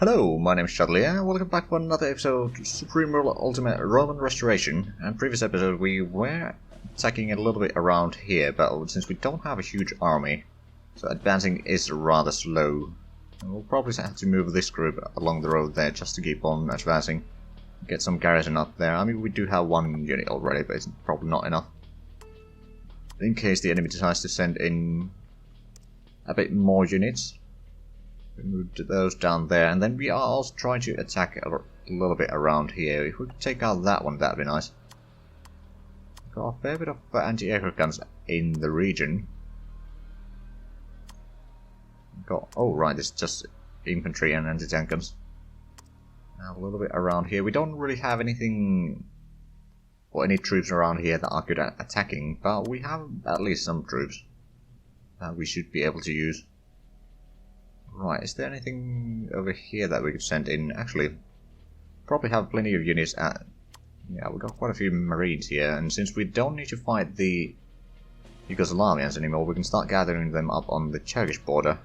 Hello, my name is Zhatelier, welcome back for another episode of Supreme Ruler Ultimate Roman Restoration. In previous episode we were attacking a little bit around here, but since we don't have a huge army, so advancing is rather slow. And we'll probably have to move this group along the road there just to keep on advancing. Get some garrison up there. I mean, we do have one unit already, but it's probably not enough. In case the enemy decides to send in a bit more units. We move those down there, and then we are also trying to attack a little bit around here. If we could take out that one, that'd be nice. We've got a fair bit of anti-aircraft guns in the region. We've got, oh right, it's just infantry and anti-tank guns. Now a little bit around here. We don't really have anything or any troops around here that are good at attacking, but we have at least some troops that we should be able to use. Right, is there anything over here that we could send in? Actually, probably have plenty of units at... Yeah, we've got quite a few marines here, and since we don't need to fight the Yugoslavians anymore, we can start gathering them up on the Turkish border.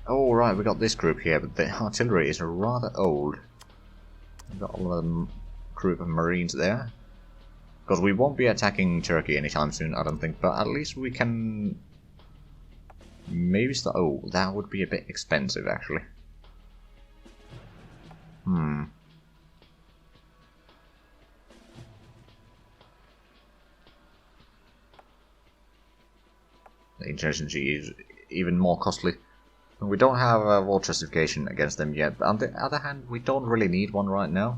Oh right, we got this group here, but the artillery is rather old. We've got a lot of group of marines there. Because we won't be attacking Turkey anytime soon, I don't think, but at least we can maybe start... Oh, that would be a bit expensive, actually. The insurgency is even more costly. We don't have a war justification against them yet, but on the other hand, we don't really need one right now.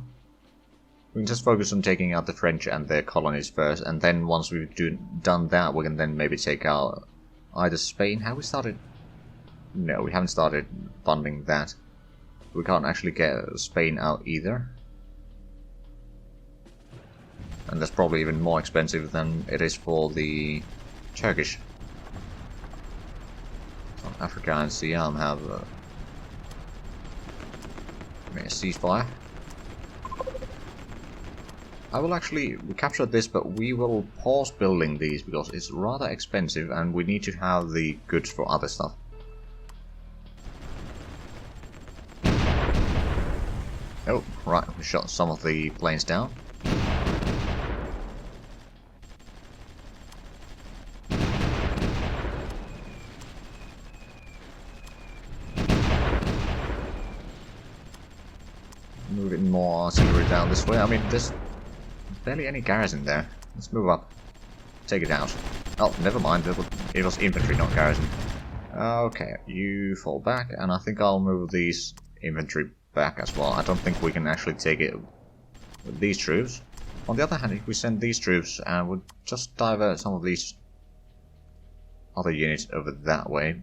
We can just focus on taking out the French and their colonies first, and then once we've done that, we can then maybe take out either Spain. Have we started? No, we haven't started funding that. We can't actually get Spain out either. And that's probably even more expensive than it is for the Turkish. South Africa and Siam have a ceasefire. I will actually capture this, but we will pause building these because it's rather expensive and we need to have the goods for other stuff. Oh, right, we shot some of the planes down. Moving more artillery down this way. I mean, there's barely any garrison there. Let's move up. Take it out. Oh, never mind. It was infantry, not garrison. Okay, you fall back, and I think I'll move these infantry back as well. I don't think we can actually take it with these troops. On the other hand, if we send these troops and we'll just divert some of these other units over that way.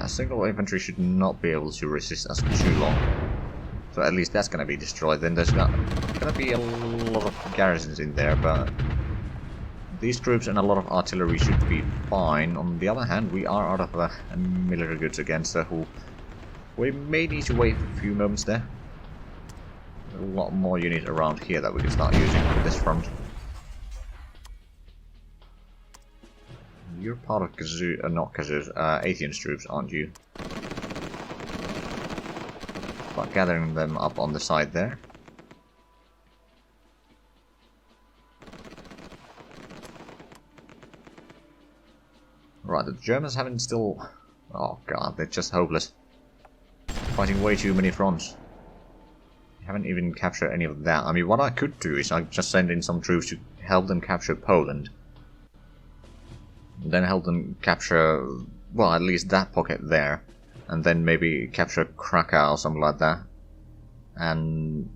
Single infantry should not be able to resist us too long. So at least that's going to be destroyed. Then there's going to be a lot of garrisons in there, but these troops and a lot of artillery should be fine. On the other hand, we are out of military goods again, so we may need to wait a few moments there. A lot more units around here that we can start using on this front. You're part of not Kazoo, Athens troops, aren't you? But gathering them up on the side there. Right, the Germans haven't still... Oh god, they're just hopeless. Fighting way too many fronts. They haven't even captured any of that. I mean, what I could do is I just send in some troops to help them capture Poland. Then help them capture, well, at least that pocket there, and then maybe capture Krakow or something like that. And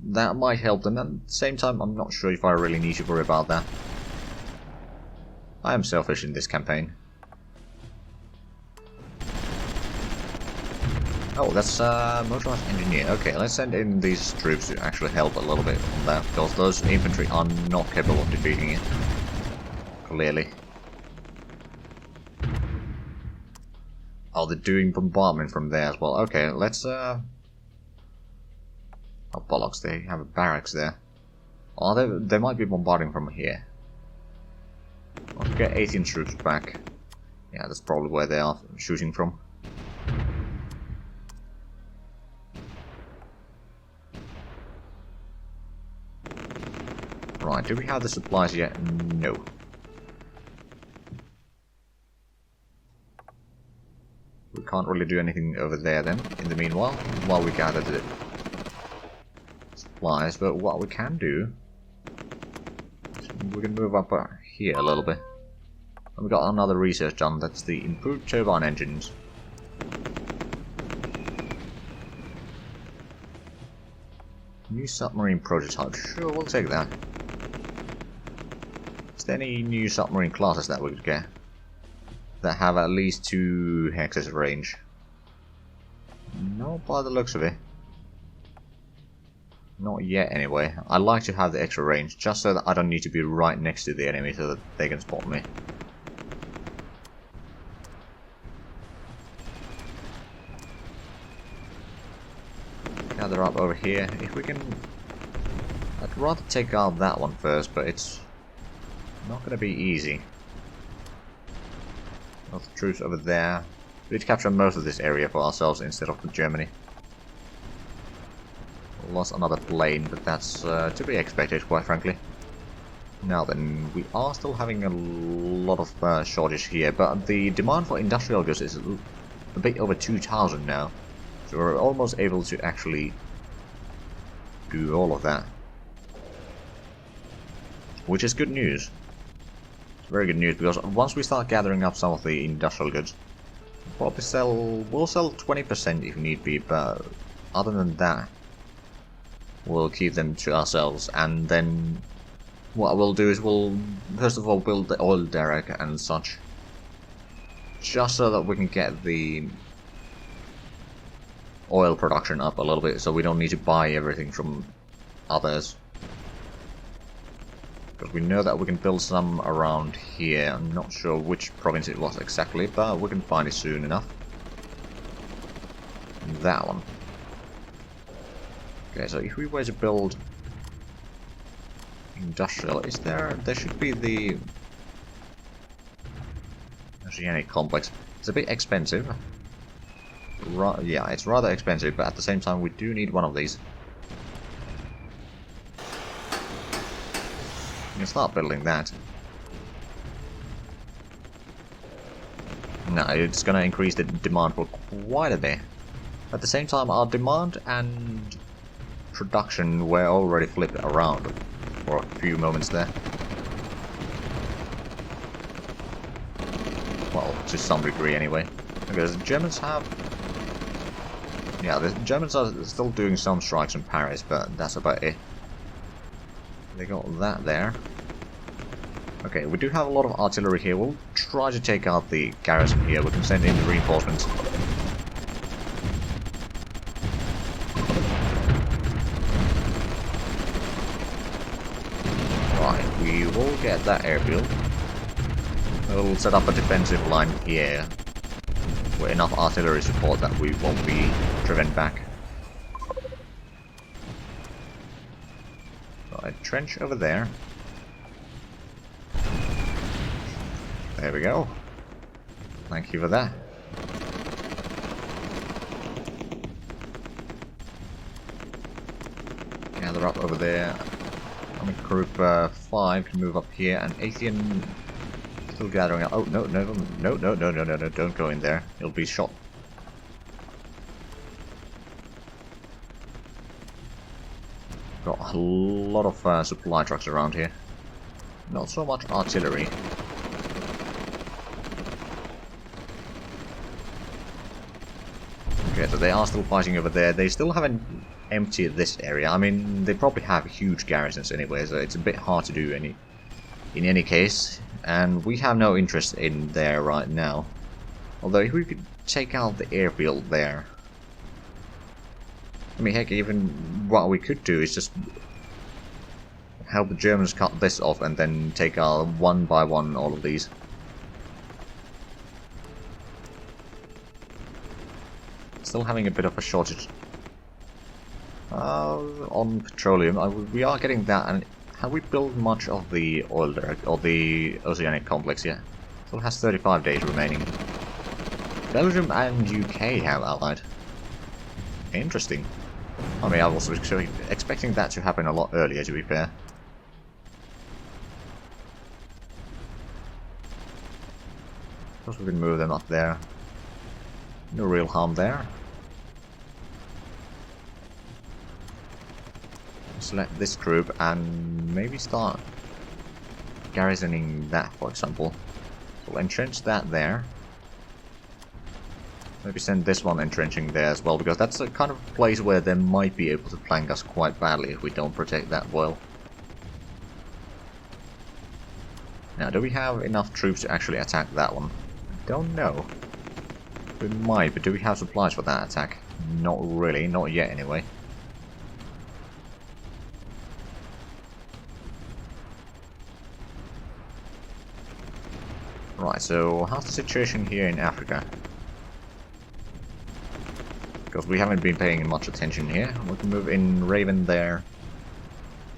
that might help them. At the same time, I'm not sure if I really need to worry about that. I am selfish in this campaign. Oh, that's motorized engineer. Okay, let's send in these troops to actually help a little bit on that, because those infantry are not capable of defeating it. Clearly. Oh, they're doing bombardment from there as well. Okay, let's Oh, bollocks, they have a barracks there. Oh, they might be bombarding from here. I'll get 18 troops back. Yeah, that's probably where they are shooting from. Right, do we have the supplies yet? No. We can't really do anything over there then, in the meanwhile, while we gather the supplies, but what we can do, we can move up here a little bit. And we got another research done, that's the improved turbine engines. New submarine prototype, sure, we'll take that. Is there any new submarine classes that we could get that have at least 2 hexes range? Not by the looks of it. Not yet anyway. I like to have the extra range just so that I don't need to be right next to the enemy so that they can spot me. Gather up over here. If we can... I'd rather take out that one first, but it's not going to be easy. Lots of troops over there. We need to capture most of this area for ourselves instead of Germany. Lost another plane, but that's to be expected, quite frankly. Now then, we are still having a lot of shortage here, but the demand for industrial goods is a bit over 2,000 now. So we're almost able to actually do all of that. Which is good news. It's very good news, because once we start gathering up some of the industrial goods, we'll sell 20% if need be, but other than that, we'll keep them to ourselves. And then what we'll do is we'll first of all build the oil derrick and such, just so that we can get the oil production up a little bit, so we don't need to buy everything from others. Because we know that we can build some around here. I'm not sure which province it was exactly, but we can find it soon enough. That one. Okay, so if we were to build industrial, is there should be the oceanic complex. It's a bit expensive. Yeah, it's rather expensive, but at the same time we do need one of these. We can start building that. No, it's gonna increase the demand for quite a bit. At the same time, our demand and production were already flipped around for a few moments there. Well, to some degree anyway. Because the Germans have... Yeah, the Germans are still doing some strikes in Paris, but that's about it. They got that there. Okay, we do have a lot of artillery here. We'll try to take out the garrison here. We can send in the reinforcements. Right, we will get that airfield. We'll set up a defensive line here with enough artillery support that we won't be driven back. A trench over there. There we go. Thank you for that. Gather up over there. I mean, group 5 can move up here, and Athean still gathering up. Oh no, don't go in there. You'll be shot. Got a lot of supply trucks around here. Not so much artillery. Okay, so they are still fighting over there. They still haven't emptied this area. I mean, they probably have huge garrisons anyway, so it's a bit hard to do in any case. And we have no interest in there right now. Although if we could take out the airfield there. I mean, heck, even what we could do is just help the Germans cut this off and then take out one by one all of these. Still having a bit of a shortage on petroleum. We are getting that, and have we built much of the oil or the oceanic complex yet? Still has 35 days remaining. Belgium and UK have allied. Interesting. I mean, I was expecting that to happen a lot earlier, to be fair. Of course we can move them up there. No real harm there. Select this group and maybe start garrisoning that, for example. So we'll entrench that there. Maybe send this one entrenching there as well, because that's a kind of place where they might be able to flank us quite badly if we don't protect that well. Now, do we have enough troops to actually attack that one? I don't know. We might, but do we have supplies for that attack? Not really, not yet anyway. Right, so how's the situation here in Africa? Because we haven't been paying much attention here. We can move in Raven there.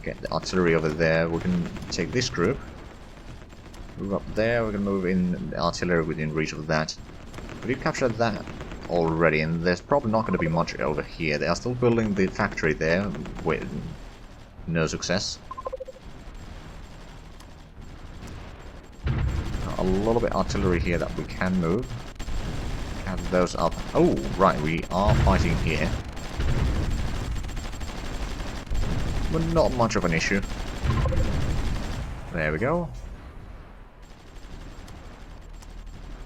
Get the artillery over there. We can take this group. Move up there. We can move in the artillery within reach of that. We've captured that already, and there's probably not going to be much over here. They are still building the factory there with no success. A little bit artillery here that we can move. Have those up. Oh, right, we are fighting here. But not much of an issue. There we go.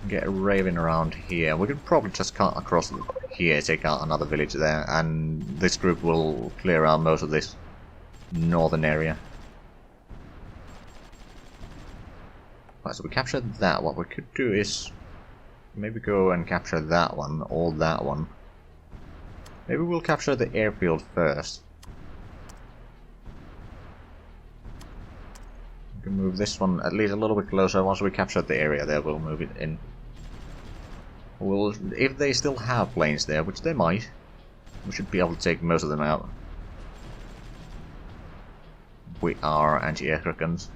Get a Raven around here. We could probably just cut across here, take out another village there, and this group will clear out most of this northern area. Right, so we captured that. What we could do is maybe go and capture that one, or that one. Maybe we'll capture the airfield first. We can move this one at least a little bit closer. Once we capture the area there, we'll move it in. We'll, if they still have planes there, which they might, we should be able to take most of them out with our anti-aircraft guns.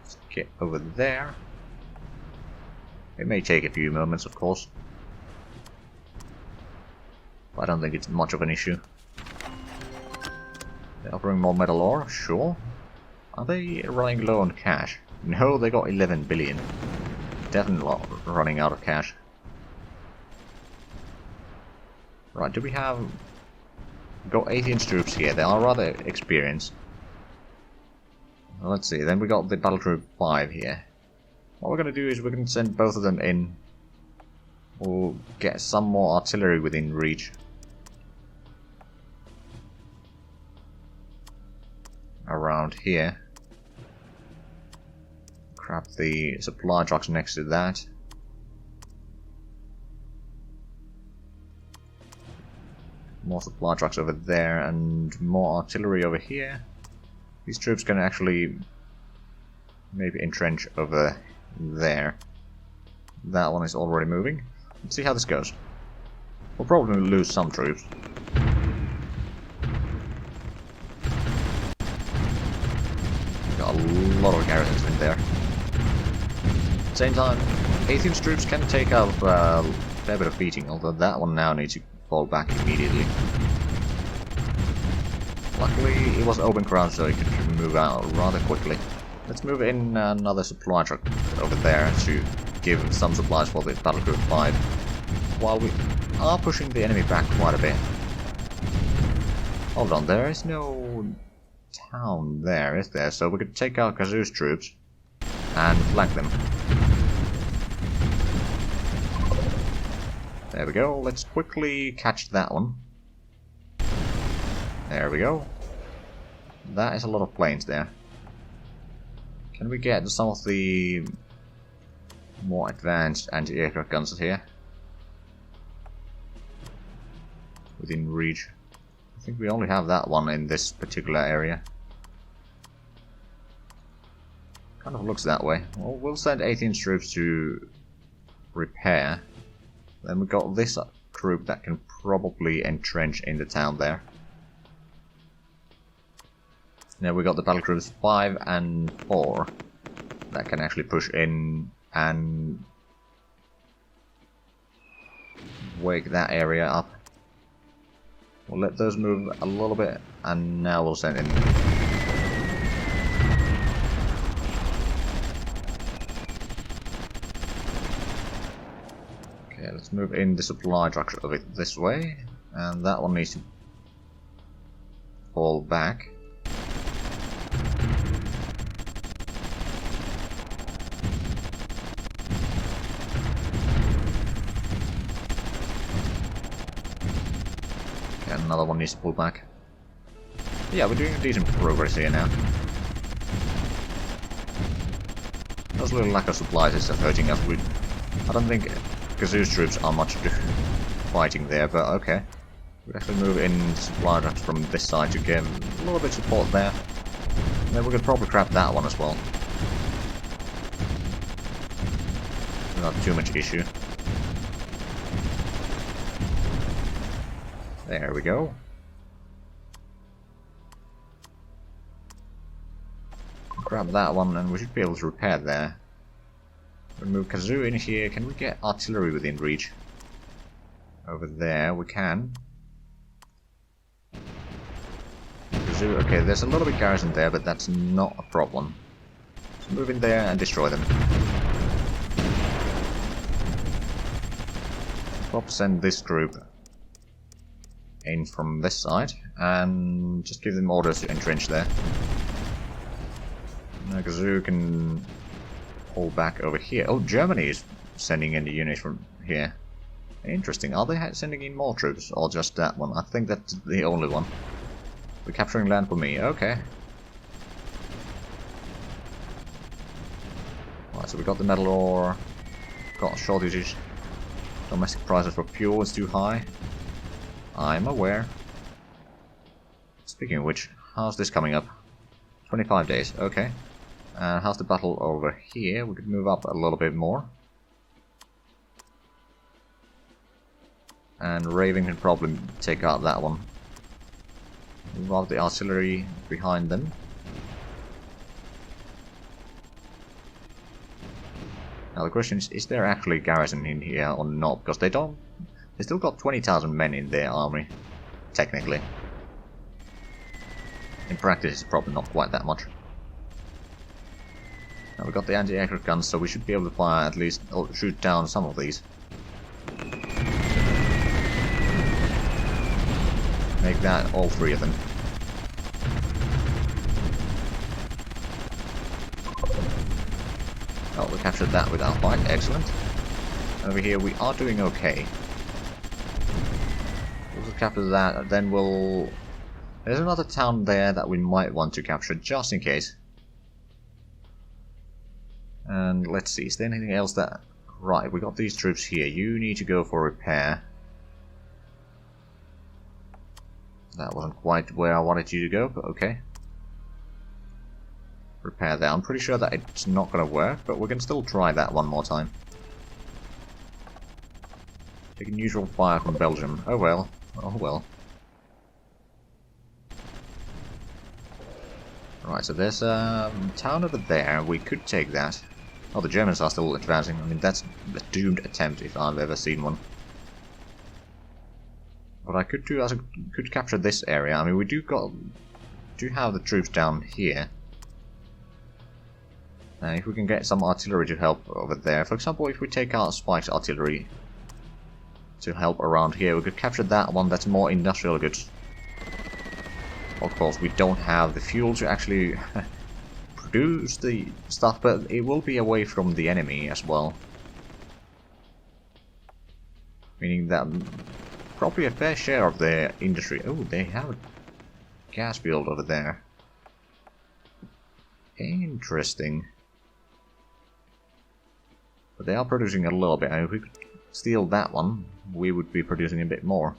Let's get over there. It may take a few moments, of course, but I don't think it's much of an issue. They're offering more metal ore? Sure. Are they running low on cash? No, they got 11 billion. Definitely running out of cash. Right, do we have... got 18 troops here. They are rather experienced. Let's see, then we got the battle group 5 here. What we're going to do is we're going to send both of them in. We'll get some more artillery within reach. Around here. Grab the supply trucks next to that. More supply trucks over there and more artillery over here. These troops can actually maybe entrench over there. That one is already moving. Let's see how this goes. We'll probably lose some troops. Got a lot of garrisons in there. At the same time, 18th troops can take out a fair bit of beating, although that one now needs to fall back immediately. Luckily, it was open ground, so it could move out rather quickly. Let's move in another supply truck over there to give some supplies for the battle group 5, while we are pushing the enemy back quite a bit. Hold on, there is no town there, is there? So we could take out Kazu's troops and flank them. There we go, let's quickly catch that one. There we go. That is a lot of planes there. Can we get some of the more advanced anti-aircraft guns here? Within reach. I think we only have that one in this particular area. Kind of looks that way. Well, we'll send 18 troops to repair. Then we got this group that can probably entrench in the town there. Now we got the battlecruisers 5 and 4 that can actually push in and wake that area up. We'll let those move a little bit, and now we'll send in. Okay, let's move in the supply trucks of it this way, and that one needs to fall back. Another one needs to pull back. Yeah, we're doing decent progress here now. Those little lack of supplies is hurting us. I don't think Kazoo's troops are much fighting there, but okay. We'd actually move in supply trucks from this side to give a little bit of support there. And then we could probably grab that one as well. Not too much issue. There we go. Grab that one and we should be able to repair there. We'll move Kazoo in here. Can we get artillery within reach? Over there we can. Kazoo, okay, there's a little bit garrison there, but that's not a problem. So move in there and destroy them. I'll send this group in from this side and just give them orders to entrench there. Now Kazoo can pull back over here. Oh, Germany is sending in the units from here. Interesting. Are they sending in more troops or just that one? I think that's the only one. We're capturing land for me. Okay. Right, so we got the metal ore. Got shortages. Domestic prices for fuel is too high. I'm aware. Speaking of which, how's this coming up? 25 days, okay. How's the battle over here? We could move up a little bit more. And Raven can probably take out that one. Move out the artillery behind them. Now the question is there actually garrison in here or not? Because they still got 20,000 men in their army, technically. In practice it's probably not quite that much. Now we got the anti-aircraft guns, so we should be able to fire at least, or shoot down some of these. Make that all 3 of them. Oh, we captured that without fight, excellent. Over here we are doing okay. We'll just capture that, then we'll... There's another town there that we might want to capture, just in case. And let's see, is there anything else that... Right, we got these troops here. You need to go for repair. That wasn't quite where I wanted you to go, but okay. Repair that. I'm pretty sure that it's not going to work, but we can still try that one more time. Taking usual fire from Belgium. Oh well. Oh well. Right, so there's a town over there. We could take that. Oh, the Germans are still advancing. I mean, that's a doomed attempt if I've ever seen one. What I could do is I could capture this area. I mean, we do have the troops down here. And if we can get some artillery to help over there, for example, if we take out Spike's artillery to help around here, we could capture that one. That's more industrial goods. Of course, we don't have the fuel to actually produce the stuff, but it will be away from the enemy as well. Meaning that probably a fair share of their industry... Oh, they have a gas field over there. Interesting. But they are producing a little bit, and if we could steal that one, we would be producing a bit more.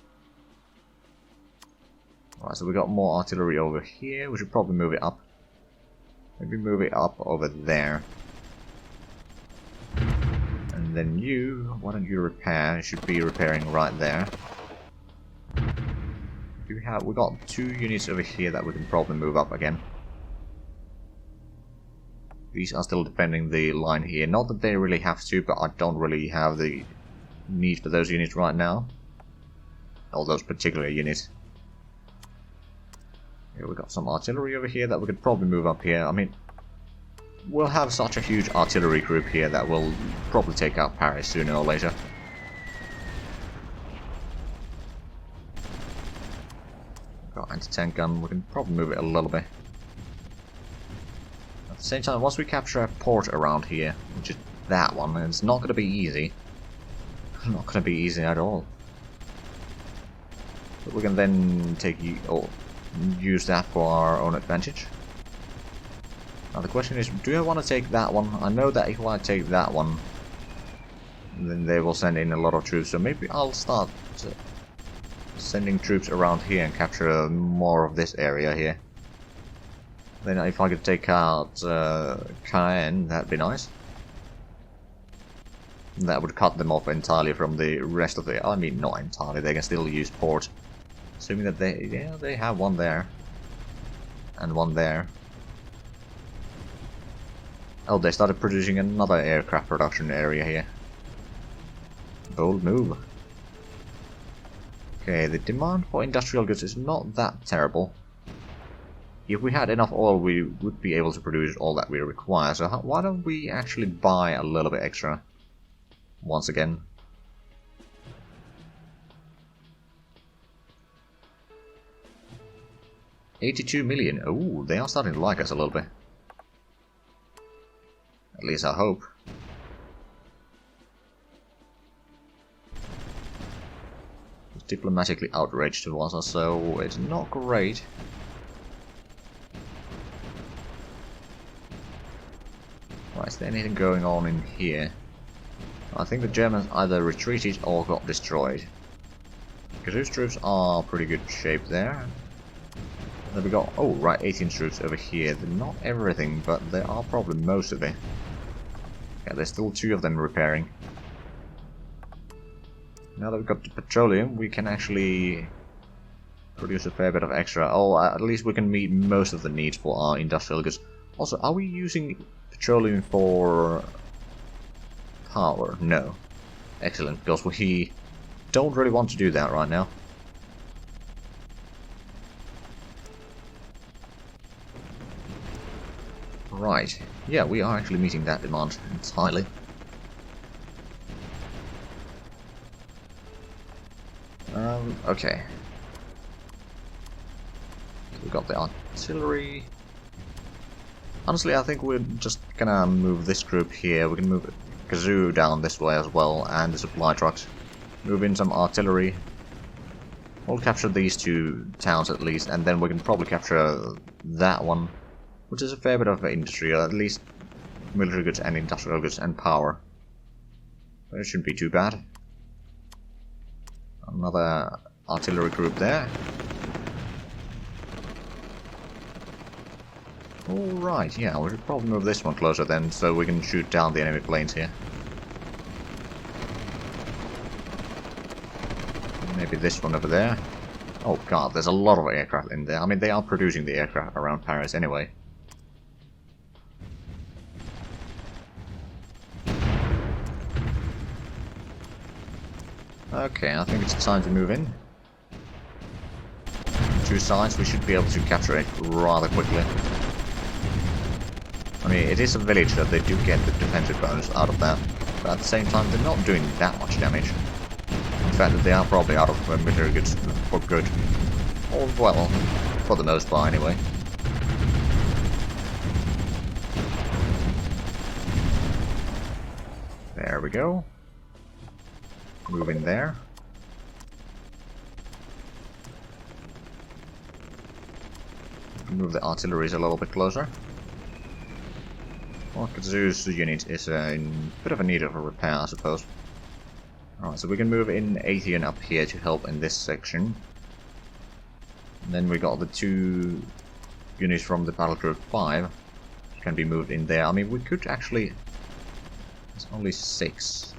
Right, so we got more artillery over here. We should probably move it up. Maybe move it up over there. And then you, why don't you repair? You should be repairing right there. We got 2 units over here that we can probably move up again. These are still defending the line here. Not that they really have to, but I don't really have the need for those units right now. All those particular units. Here we got some artillery over here that we could probably move up here. I mean, we'll have such a huge artillery group here that will probably take out Paris sooner or later. Got anti-tank gun, we can probably move it a little bit. At the same time, once we capture a port around here, which is that one, it's not going to be easy. Not going to be easy at all. But we can then use that for our own advantage. Now the question is, do I want to take that one? I know that if I take that one, then they will send in a lot of troops, so maybe I'll start sending troops around here and capture more of this area here. Then if I could take out Caen, that'd be nice. That would cut them off entirely from the rest of the... I mean, not entirely, they can still use port. Assuming that they have one there. And one there. Oh, they started producing another aircraft production area here. Bold move. Okay, the demand for industrial goods is not that terrible. If we had enough oil, we would be able to produce all that we require. So why don't we actually buy a little bit extra? Once again. $82 million. Ooh, they are starting to like us a little bit. At least I hope. It's diplomatically outraged towards us, so it's not great. Right, is there anything going on in here? I think the Germans either retreated or got destroyed. Because those troops are pretty good shape there. Then we got, oh right, 18 troops over here. They're not everything, but they are probably most of it. Yeah, there's still 2 of them repairing. Now that we've got the petroleum, we can actually produce a fair bit of extra. Oh, at least we can meet most of the needs for our industrial goods. Also, are we using petroleum for power? No. Excellent, because we don't really want to do that right now. Right. Yeah, we are actually meeting that demand entirely. Okay. So we got the artillery. Honestly, I think we're just gonna move this group here. We can move Kazoo down this way as well, and the supply trucks. Move in some artillery. We'll capture these 2 towns at least, and then we can probably capture that one, which is a fair bit of industry, or at least military goods and industrial goods and power. But it shouldn't be too bad. Another artillery group there. Alright, yeah, we should probably move this one closer then, so we can shoot down the enemy planes here. Maybe this one over there. Oh god, there's a lot of aircraft in there. I mean, they are producing the aircraft around Paris anyway. Okay, I think it's time to move in. 2 sides, we should be able to capture it rather quickly. I mean, it is a village that they do get the defensive bonus out of that, but at the same time, they're not doing that much damage. In fact, they are probably out of military goods for good. Or, well, for the most part anyway. There we go. Move in there. Move the artilleries a little bit closer. Well, Kazoo's unit is in a bit of a need of a repair, I suppose. Alright, so we can move in Atheon up here to help in this section. And then we got the 2 units from the Battle Group 5 can be moved in there. I mean, we could actually... It's only 6.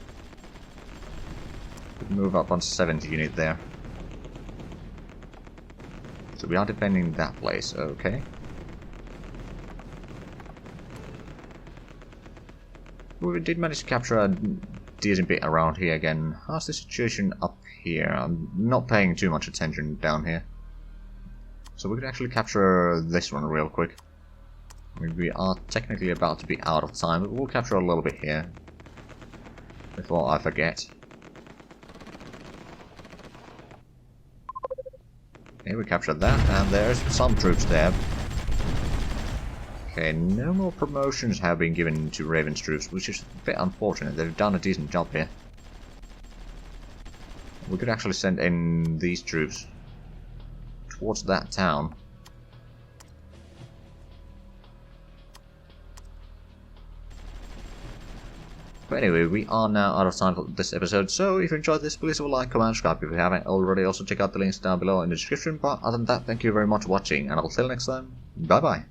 We could move up on 70 unit there. So we are defending that place, okay. we did manage to capture a decent bit around here again. How's the situation up here? I'm not paying too much attention down here. So we could actually capture this one real quick. I mean, we are technically about to be out of time, but we'll capture a little bit here before I forget. Okay, we captured that, and there's some troops there. Okay, no more promotions have been given to Raven's troops, which is a bit unfortunate. They've done a decent job here. We could actually send in these troops towards that town. But anyway, we are now out of time for this episode, so if you enjoyed this, please leave a like, comment, subscribe if you haven't already. Also check out the links down below in the description, but other than that, thank you very much for watching, and I'll see you next time. Bye bye.